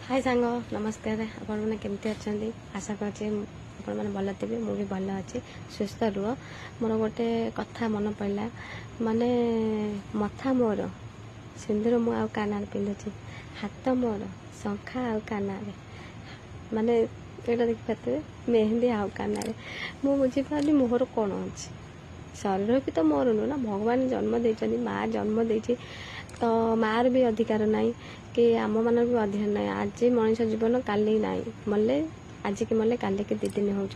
हाय सांग नमस्कार आपण मैंने केमती अच्छा आशा करछे आपण मैंने भल थे मुझे भल अच्छे सुस्थ रुह मोर गोटे कथा मन पड़ा माने मथा मोर सिंदूर मु आउ काना पिंधुची हाथ मोर शंखा आउ काना माने एटा देख पाते मेहंदी आउ काना मु बुझीपारे मोहर कौन अच्छे शरीर भी तो मोर नु ना भगवान जन्म देइछनी माँ जन्म देइछि तो मार भी अधिकार नाई कि आम मान भी अधिकार नाई आज मनीष जीवन काली नाई मल्ले आज की मल्ले काली के 2 दिन हो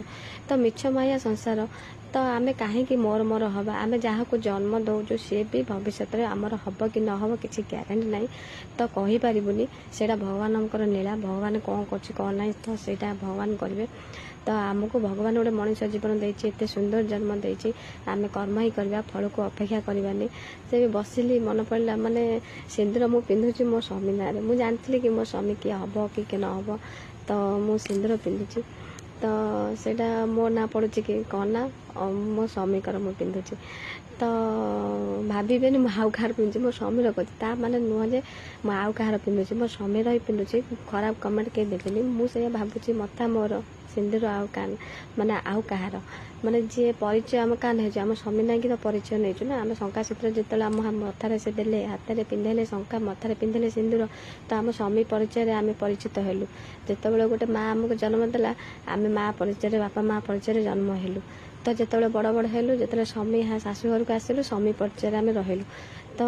तो मिछ माया संसार तो आमे कहीं मोर मोर हवा आमे जहाँ को जन्म दौचु सी भी भविष्य में आमर हम कि न हम किसी ग्यारंटी ना तो कहीपरूनी से भगवान लीला भगवान कौन कर तो सेटा भगवान करेंगे तो आमको भगवान गोटे मनीष जीवन देती एत सुंदर जन्म देती आम कर्म ही करवा फल को अपेक्षा करवानी से भी बसिली मन पड़ा माने सिंदूर मु पिंधुची मो स्वामी ना मुझे जानती कि मो स्वामी किए हम कि न हम तो मु सिंदूर पिंधुची तो सेटा मो ना पड़ुची कि कौन ना मो स्वामी कर मु पिंधुची तो भावे आउ कहार पिंधुची मो स्वामी रखी माने नुह जे मु आउ कहार पिंधुची मो स्वामी रही पिंधुची खराब कमेंट कहीं देखेनि मुझे भावुची मता मोर सिंदूर आउ कान माने आउ कहार माने जी परिचय आम कान हो आम स्वामी ना कि तो परिचय नहीं ना आम शंका सूत्र जो आम मथारे से देले हाथ में पिंधेले शंका मथारे पिंधेले सिंदूर तो आम स्वामी परिचय आम परिचित हेलु जिते गोटे माँ आमको जन्म देला आम माँ परिचय बापा माँ परिचय जन्म हेलु तो जिते बड़ बड़ हेलु जो स्वामी शाशु घर को आसिलु स्वामी परिचय आम रहिलु तो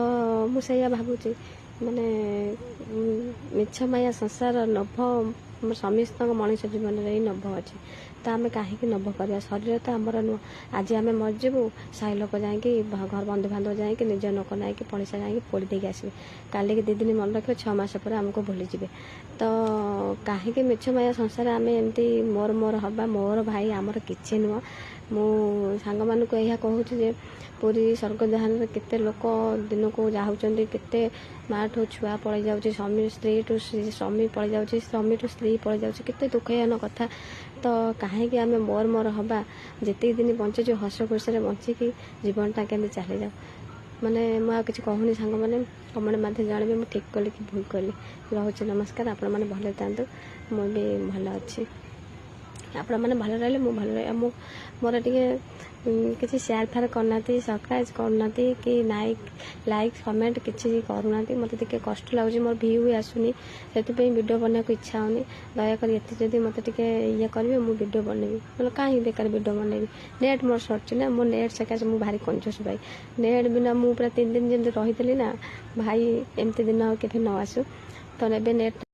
मुझे भावुची माने मिछ माया संसार नभ समस्त मनीष जीवन में नभ अच्छे तो आम कहीं नभ करवा शरीर तो आमर नुह आज आम मरजबू साई लोक जाकि घर बंधु बांधव जाकि निज लोक ना कि पड़ोसा जाकि पोड़ी देके आसवे काली के 2 दिन मन रखिए 6 मास पर आमको भूलीजे तो कहीं मिछ माया संसार आम एमती मोर मोर हवा मोर भाई आमर किसी नुह मु सांग मान को यह कहूँ जे पूरी स्वर्गदान में केते लोक दिन को जाऊँच केते माँ ठू छुआ पड़ जाऊँच स्वामी स्त्री टू स्वामी पड़ जाऊँच स्वामी टू स्त्री पड़ जाऊँच केते दुखजन कथा तो कहीं आम मोर मोर हवा जिते दिन बंचे हस खुशी बचिकी जीवनटा केमी चली जाऊ माने मुझे किसी कहूनी सांग मैंने कमेंट माध्यम जानवी मुझे ठीक कली कि भूल कली रोचे नमस्कार आपण मैंने भल था मुझे भल अच्छी आपण मैंने भल रही मुझे भल रही मोर टे किसी शेयर फेयर करना सब्सक्राइब करना कि लाइक कमेंट किसी करना मत कष्ट लगुच मोर व्यू भी आसुनी से वीडियो बनने को इच्छा होनी दयाक ये मत ये करेंगे मुझे वीडियो बनैबी मतलब कहीं बेकार वीडियो बनैबी नेट मोर सर ना मो नेट सकाशे मुझे भारी कंजूस भाई नेट बिना मुझे पूरा 3 दिन जमी रही ना भाई एमती दिन के न आसू तो ए नेट